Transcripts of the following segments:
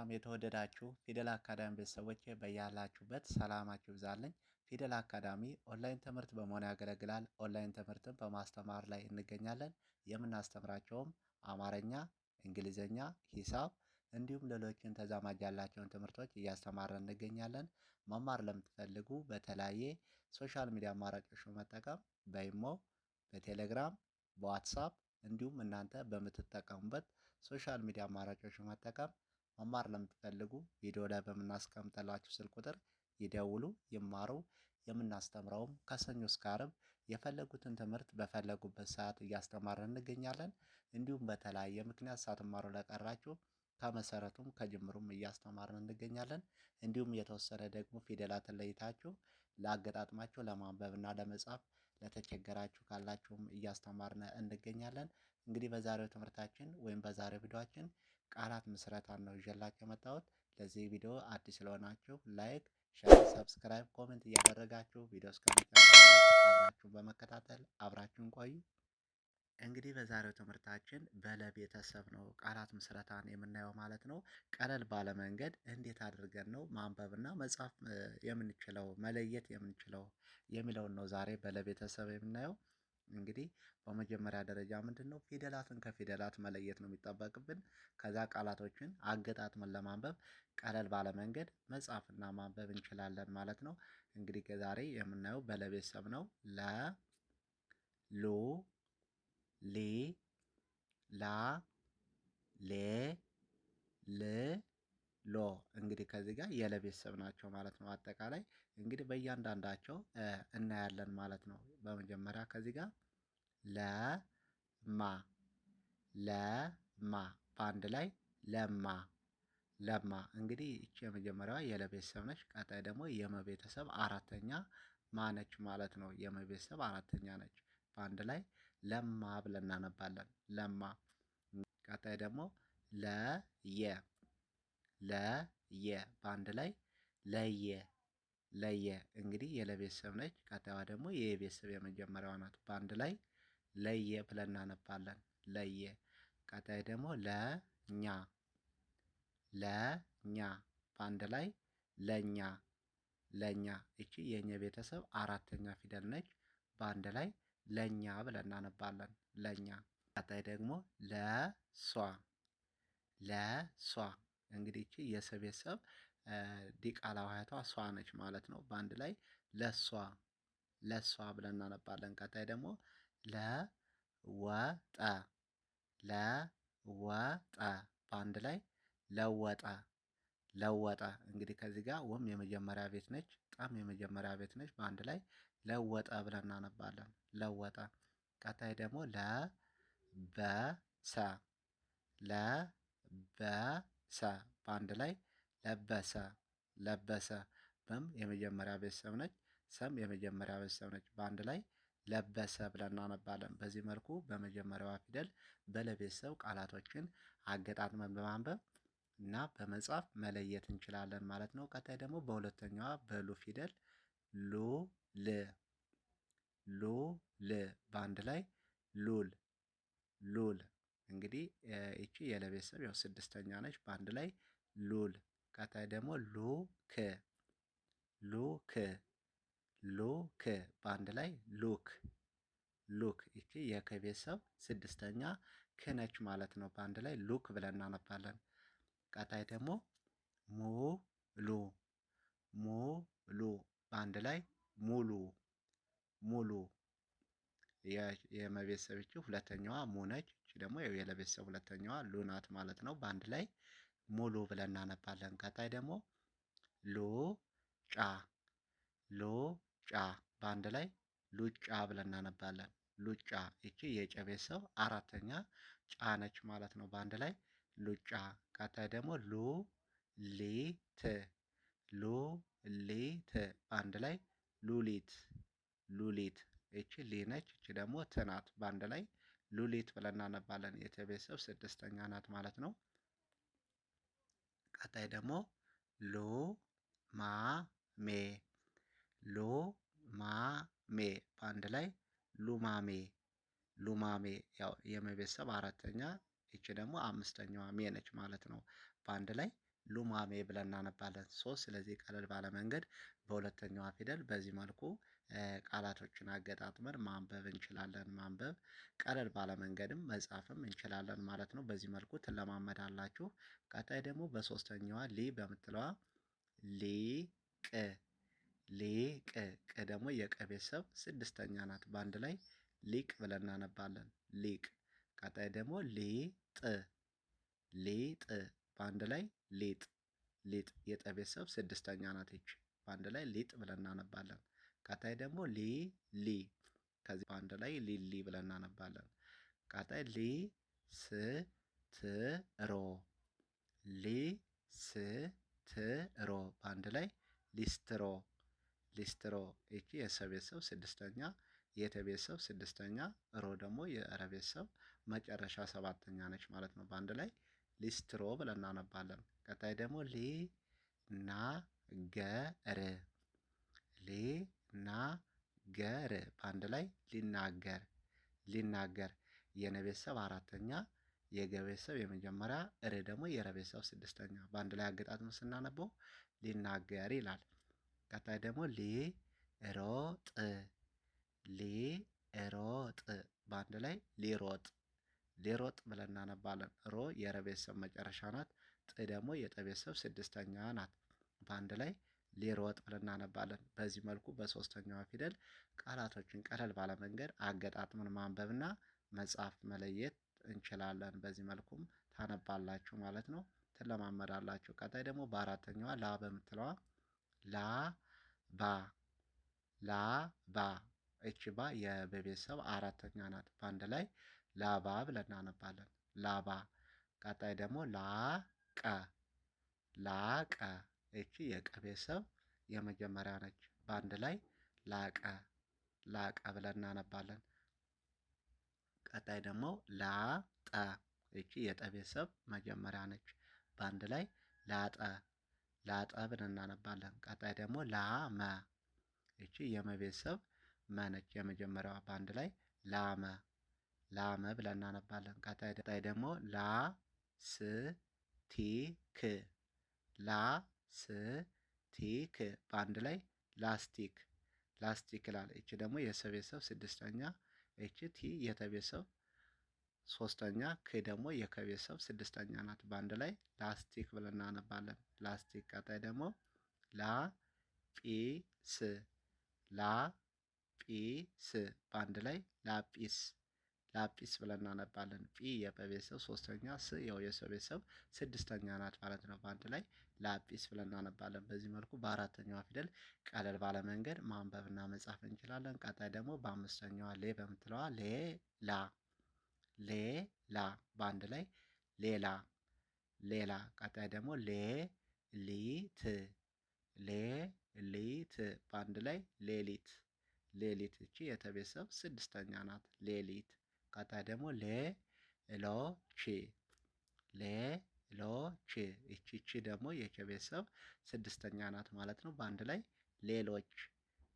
ሰላም የተወደዳችሁ ፊደል አካዳሚ ቤተሰቦች በያላችሁበት ሰላማችሁ ይብዛልኝ። ፊደል አካዳሚ ኦንላይን ትምህርት በመሆን ያገለግላል። ኦንላይን ትምህርትን በማስተማር ላይ እንገኛለን። የምናስተምራቸውም አማርኛ፣ እንግሊዝኛ፣ ሂሳብ እንዲሁም ሌሎችን ተዛማጅ ያላቸውን ትምህርቶች እያስተማርን እንገኛለን። መማር ለምትፈልጉ በተለያየ ሶሻል ሚዲያ አማራጮች በመጠቀም በኢሞ፣ በቴሌግራም፣ በዋትሳፕ እንዲሁም እናንተ በምትጠቀሙበት ሶሻል ሚዲያ አማራጮች በመጠቀም መማር ለምትፈልጉ ቪዲዮ ላይ በምናስቀምጥላችሁ ስልክ ቁጥር ይደውሉ፣ ይማሩ። የምናስተምረውም ከሰኞ እስከ ዓርብ የፈለጉትን ትምህርት በፈለጉበት ሰዓት እያስተማርን እንገኛለን። እንዲሁም በተለያየ ምክንያት ሳትማሩ ለቀራችሁ ከመሰረቱም ከጅምሩም እያስተማርን እንገኛለን። እንዲሁም የተወሰነ ደግሞ ፊደላትን ለይታችሁ ላገጣጥማችሁ ለማንበብና ለመጻፍ ለተቸገራችሁ ካላችሁም እያስተማርን እንገኛለን። እንግዲህ በዛሬው ትምህርታችን ወይም በዛሬው ቪዲዮአችን ቃላት ምስረታን ነው ይዤላችሁ የመጣሁት። ለዚህ ቪዲዮ አዲስ ስለሆናችሁ ላይክ፣ ሼር፣ ሰብስክራይብ፣ ኮሜንት እያደረጋችሁ ቪዲዮ እስከመጨረሻው አብራችሁን በመከታተል አብራችሁን ቆዩ። እንግዲህ በዛሬው ትምህርታችን በለ ቤተሰብ ነው ቃላት ምስረታን የምናየው ማለት ነው። ቀለል ባለ መንገድ እንዴት አድርገን ነው ማንበብና መጻፍ የምንችለው መለየት የምንችለው የሚለውን ነው ዛሬ በለ ቤተሰብ የምናየው። እንግዲህ በመጀመሪያ ደረጃ ምንድነው ፊደላትን ከፊደላት መለየት ነው የሚጠበቅብን። ከዛ ቃላቶችን አገጣጥመን ለማንበብ ቀለል ባለ መንገድ መጻፍና ማንበብ እንችላለን ማለት ነው። እንግዲህ ዛሬ የምናየው በለ ቤተሰብ ነው። ለ፣ ሉ፣ ሊ፣ ላ፣ ሌ፣ ል፣ ሎ። እንግዲህ ከዚህ ጋር የለ ቤተሰብ ናቸው ማለት ነው። አጠቃላይ እንግዲህ በእያንዳንዳቸው እናያለን ማለት ነው። በመጀመሪያ ከዚህ ጋር ለማ፣ ለማ በአንድ ላይ ለማ፣ ለማ። እንግዲህ ይቺ የመጀመሪያዋ የለ ቤተሰብ ነች። ቀጣይ ደግሞ የመ ቤተሰብ አራተኛ ማነች ማለት ነው። የመ ቤተሰብ አራተኛ ነች። በአንድ ላይ ለማ ብለን እናነባለን። ለማ። ቀጣይ ደግሞ ለየ፣ ለየ በአንድ ላይ ለየ፣ ለየ። እንግዲህ የለ ቤተሰብ ነች። ቀጣይዋ ደግሞ የየ ቤተሰብ የመጀመሪያዋ ናት። በአንድ ላይ ለየ ብለን እናነባለን። ለየ። ቀጣይ ደግሞ ለኛ፣ ለኛ በአንድ ላይ ለኛ፣ ለኛ። እቺ የኘ ቤተሰብ አራተኛ ፊደል ነች። በአንድ ላይ ለኛ ብለን እናነባለን። ለኛ። ቀጣይ ደግሞ ለሷ፣ ለሷ። እንግዲህ እቺ የሰ ቤተሰብ ዲቃላ ውህቷ ሷ ነች ማለት ነው። በአንድ ላይ ለሷ፣ ለሷ ብለን እናነባለን። ቀጣይ ደግሞ ለወጠ፣ ለወጠ በአንድ ላይ ለወጠ፣ ለወጠ። እንግዲህ ከዚህ ጋር ወም የመጀመሪያ ቤት ነች፣ ጣም የመጀመሪያ ቤት ነች። በአንድ ላይ ለወጠ ብለን እናነባለን። ለወጠ። ቀጣይ ደግሞ ለበሰ፣ ለበሰ በአንድ ላይ ለበሰ፣ ለበሰ። በም የመጀመሪያ ቤተሰብ ነች፣ ሰም የመጀመሪያ ቤተሰብ ነች። በአንድ ላይ ለበሰ ብለን እናነባለን። በዚህ መልኩ በመጀመሪያዋ ፊደል በለ ቤተሰብ ቃላቶችን አገጣጥመን በማንበብ እና በመጻፍ መለየት እንችላለን ማለት ነው። ቀጣይ ደግሞ በሁለተኛዋ በሉ ፊደል ሉ፣ ል፣ ሉ፣ ል በአንድ ላይ ሉል፣ ሉል። እንግዲህ ይቺ የለ ቤተሰብ ያው ስድስተኛ ነች። በአንድ ላይ ሉል። ቀጣይ ደግሞ ሉክ፣ ሉክ፣ ሉክ በአንድ ላይ ሉክ፣ ሉክ። ይቺ የከ ቤተሰብ ስድስተኛ ክነች ማለት ነው። በአንድ ላይ ሉክ ብለን እናነባለን። ቀጣይ ደግሞ ሙሉ፣ ሙሉ በአንድ ላይ ሙሉ፣ ሙሉ። የመ ቤተሰብ ይቺ ሁለተኛዋ ሙ ነች። ይቺ ደግሞ የለ ቤተሰብ ሁለተኛዋ ሉ ናት ማለት ነው። በአንድ ላይ ሙሉ ብለን እናነባለን። ቀጣይ ደግሞ ሉጫ፣ ሉጫ በአንድ ላይ ሉጫ ብለን እናነባለን። ሉጫ። ይቺ የጨ ቤተሰብ አራተኛ ጫ ነች ማለት ነው። በአንድ ላይ ሉጫ። ቀጣይ ደግሞ ሉሊት፣ ሉሊት በአንድ ላይ ሉሊት፣ ሉሊት። ይቺ ሊ ነች። ይቺ ደግሞ ት ናት። በአንድ ላይ ሉሊት ብለን እናነባለን። የተ ቤተሰብ ስድስተኛ ናት ማለት ነው። ቀጣይ ደግሞ ሉማሜ፣ ሉማሜ በአንድ ላይ ሉማሜ፣ ሉማሜ። ያው የመ ቤተሰብ አራተኛ ይቺ ደግሞ አምስተኛዋ ሜ ነች ማለት ነው። በአንድ ላይ ሉማሜ ብለን እናነባለን። ስለዚህ ቀለል ባለ መንገድ በሁለተኛዋ ፊደል በዚህ መልኩ ቃላቶችን አገጣጥመን ማንበብ እንችላለን። ማንበብ ቀለል ባለ መንገድም መጻፍም እንችላለን ማለት ነው። በዚህ መልኩ ትለማመዳላችሁ። ቀጣይ ደግሞ በሶስተኛዋ ሊ በምትለዋ ሊቅ ሊቅ ቅ ደግሞ የቀ ቤተሰብ ስድስተኛ ናት። በአንድ ላይ ሊቅ ብለን እናነባለን። ሊቅ። ቀጣይ ደግሞ ሊጥ ሊጥ በአንድ ላይ ሊጥ ሊጥ የጠ ቤተሰብ ስድስተኛ ናት። ይች በአንድ ላይ ሊጥ ብለን እናነባለን። ቀጣይ ደግሞ ሊ ከዚህ በአንድ ላይ ሊሊ ብለን እናነባለን። ቀጣይ ሊስትሮ ሊስትሮ በአንድ ላይ ሊስትሮ ሊስትሮ። ይቺ የሰ ቤተሰብ ስድስተኛ የተ ቤተሰብ ስድስተኛ ሮ ደግሞ የረ ቤተሰብ መጨረሻ ሰባተኛ ነች ማለት ነው። በአንድ ላይ ሊስትሮ ብለን እናነባለን። ቀጣይ ደግሞ ሊናገር ሊናገር በአንድ ላይ ሊናገር ሊናገር የነ ቤተሰብ አራተኛ የገ ቤተሰብ የመጀመሪያ ር ደግሞ የረ ቤተሰብ ስድስተኛ በአንድ ላይ አገጣጥመን ስናነበው ሊናገር ይላል። ቀጣይ ደግሞ ሊሮጥ ሊሮጥ በአንድ ላይ ሊሮጥ ሊሮጥ ብለን እናነባለን። ሮ የረ ቤተሰብ መጨረሻ ናት። ጥ ደግሞ የጠ ቤተሰብ ስድስተኛ ናት። በአንድ ላይ ሊሮጥ ብለን እናነባለን። በዚህ መልኩ በሶስተኛዋ ፊደል ቃላቶችን ቀለል ባለ መንገድ አገጣጥመን ማንበብና መጻፍ መለየት እንችላለን። በዚህ መልኩም ታነባላችሁ ማለት ነው። ትለማመዳላችሁ። ቀጣይ ደግሞ በአራተኛዋ ላ በምትለዋ ላባ ላባ እቺ ባ የበቤተሰብ አራተኛ ናት። በአንድ ላይ ላባ ብለን እናነባለን። ላባ። ቀጣይ ደግሞ ላቀ ላቀ እቺ የቀ ቤተሰብ የመጀመሪያ ነች። በአንድ ላይ ላቀ ላቀ ብለን እናነባለን። ቀጣይ ደግሞ ላጠ እቺ የጠ ቤተሰብ መጀመሪያ ነች። በአንድ ላይ ላጠ ላጠ ብለን እናነባለን። ቀጣይ ደግሞ ላመ እቺ የመ ቤተሰብ መ ነች የመጀመሪያዋ። በአንድ ላይ ላመ ላመ ብለን እናነባለን። ቀጣይ ደግሞ ላስቲክ ላስቲክ በአንድ ላይ ላስቲክ ላስቲክ ይላል። እቺ ደግሞ የሰ ቤተሰብ ስድስተኛ እቺ ቲ የተ ቤተሰብ ሶስተኛ ክ ደግሞ የከ ቤተሰብ ስድስተኛ ናት። በአንድ ላይ ላስቲክ ብለን እናነባለን። ላስቲክ። ቀጣይ ደግሞ ላጲስ ላጲስ በአንድ ላይ ላጲስ ላጲስ ብለን እናነባለን። ጲ የጰ ቤተሰብ ሶስተኛ ስ ያው የሰ ቤተሰብ ስድስተኛ ናት ማለት ነው። በአንድ ላይ ላጲስ ብለን እናነባለን። በዚህ መልኩ በአራተኛዋ ፊደል ቀለል ባለ መንገድ ማንበብና መጻፍ እንችላለን። ቀጣይ ደግሞ በአምስተኛዋ ሌ በምትለዋ ሌላ ሌላ በአንድ ላይ ሌላ ሌላ። ቀጣይ ደግሞ ሌሊት ሌሊት በአንድ ላይ ሌሊት ሌሊት እቺ የተ ቤተሰብ ስድስተኛ ናት። ሌሊት። ቀጣይ ደግሞ ሌሎች ሌሎች እቺ ደግሞ የቸ ቤተሰብ ስድስተኛ ናት ማለት ነው። በአንድ ላይ ሌሎች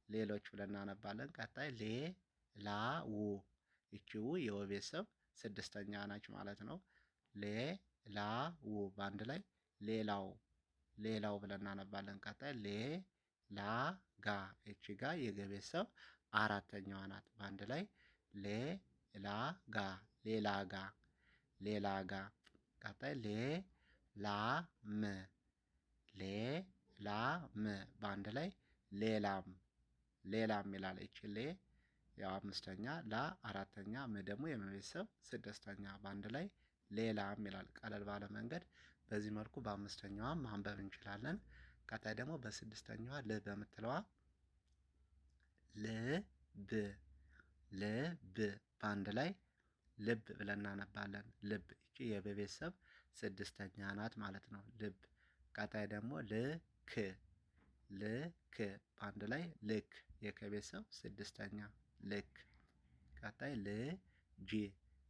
ሌሎች ብለን እናነባለን። ቀጣይ ሌላው እቺ ው የወ ቤተሰብ ስድስተኛ ናች ማለት ነው። ሌላው በአንድ ላይ ሌላው ሌላው ብለን እናነባለን። ቀጣይ ሌላጋ እቺ ጋ የገ ቤተሰብ አራተኛዋ ናት። በአንድ ላይ ሌላጋ ሌላጋ ሌላጋ። ቀጣይ ሌላም ሌላም በአንድ ላይ ሌላም ሌላም ይላል። እቺ ሌ ያው አምስተኛ ላ አራተኛ ም ደግሞ የመ ቤተሰብ ስድስተኛ በአንድ ላይ ሌላም ይላል። ቀለል ባለ መንገድ በዚህ መልኩ በአምስተኛዋም ማንበብ እንችላለን። ቀጣይ ደግሞ በስድስተኛዋ ል በምትለዋ ልብ ልብ በአንድ ላይ ልብ ብለን እናነባለን። ልብ እቺ የበ ቤተሰብ ስድስተኛ ናት ማለት ነው። ልብ። ቀጣይ ደግሞ ልክ ልክ በአንድ ላይ ልክ የከ ቤተሰብ ስድስተኛ ልክ። ቀጣይ ልጅ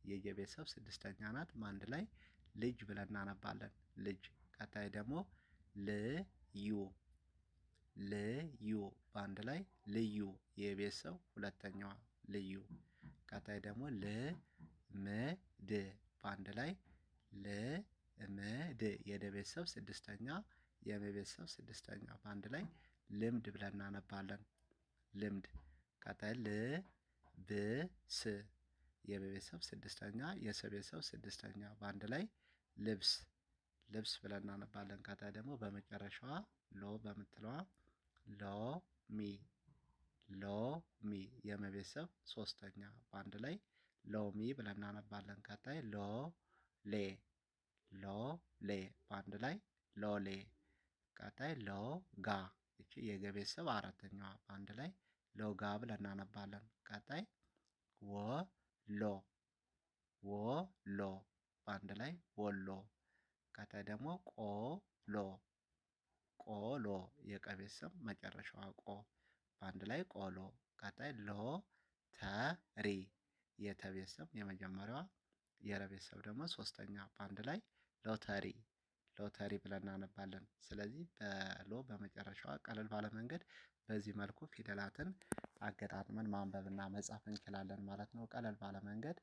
የየ ቤተሰብ ስድስተኛ ናት። በአንድ ላይ ልጅ ብለን እናነባለን። ልጅ። ቀጣይ ደግሞ ልዩ ልዩ በአንድ ላይ ልዩ የቤተሰብ ሁለተኛዋ ልዩ። ቀጣይ ደግሞ ልምድ በአንድ ላይ ምድ የደ ቤተሰብ ስድስተኛ የመ ቤተሰብ ስድስተኛ በአንድ ላይ ልምድ ብለን እናነባለን። ልምድ። ቀጣይ ልብስ የበ ቤተሰብ ስድስተኛ የሰ ቤተሰብ ስድስተኛ በአንድ ላይ ልብስ ልብስ ብለን እናነባለን። ቀጣይ ደግሞ በመጨረሻዋ ሎ በምትለዋ ሎሚ ሎሚ የመ ቤተሰብ ሶስተኛ በአንድ ላይ ሎሚ ብለን እናነባለን። ቀጣይ ሎሌ ሎሌ በአንድ ላይ ሎሌ። ቀጣይ ሎጋ ይቺ የገ ቤተሰብ አራተኛዋ በአንድ ላይ ሎጋ ብለን እናነባለን። ቀጣይ ወሎ ወሎ በአንድ ላይ ወሎ። ቀጣይ ደግሞ ቆሎ ቆሎ የቀ ቤተሰብ መጨረሻዋ ቆ በአንድ ላይ ቆሎ። ቀጣይ ሎተሪ የተ ቤተሰብ የመጀመሪያዋ የረ ቤተሰብ ደግሞ ሶስተኛ በአንድ ላይ ሎተሪ ሎተሪ ብለን እናነባለን። ስለዚህ በሎ በመጨረሻዋ ቀለል ባለ መንገድ በዚህ መልኩ ፊደላትን አገጣጥመን ማንበብና መጻፍ እንችላለን ማለት ነው። ቀለል ባለ መንገድ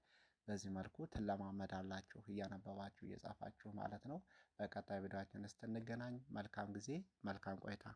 በዚህ መልኩ ትለማመዳላችሁ እያነበባችሁ እየጻፋችሁ ማለት ነው። በቀጣይ ቪዲዮአችን እስክንገናኝ መልካም ጊዜ መልካም ቆይታ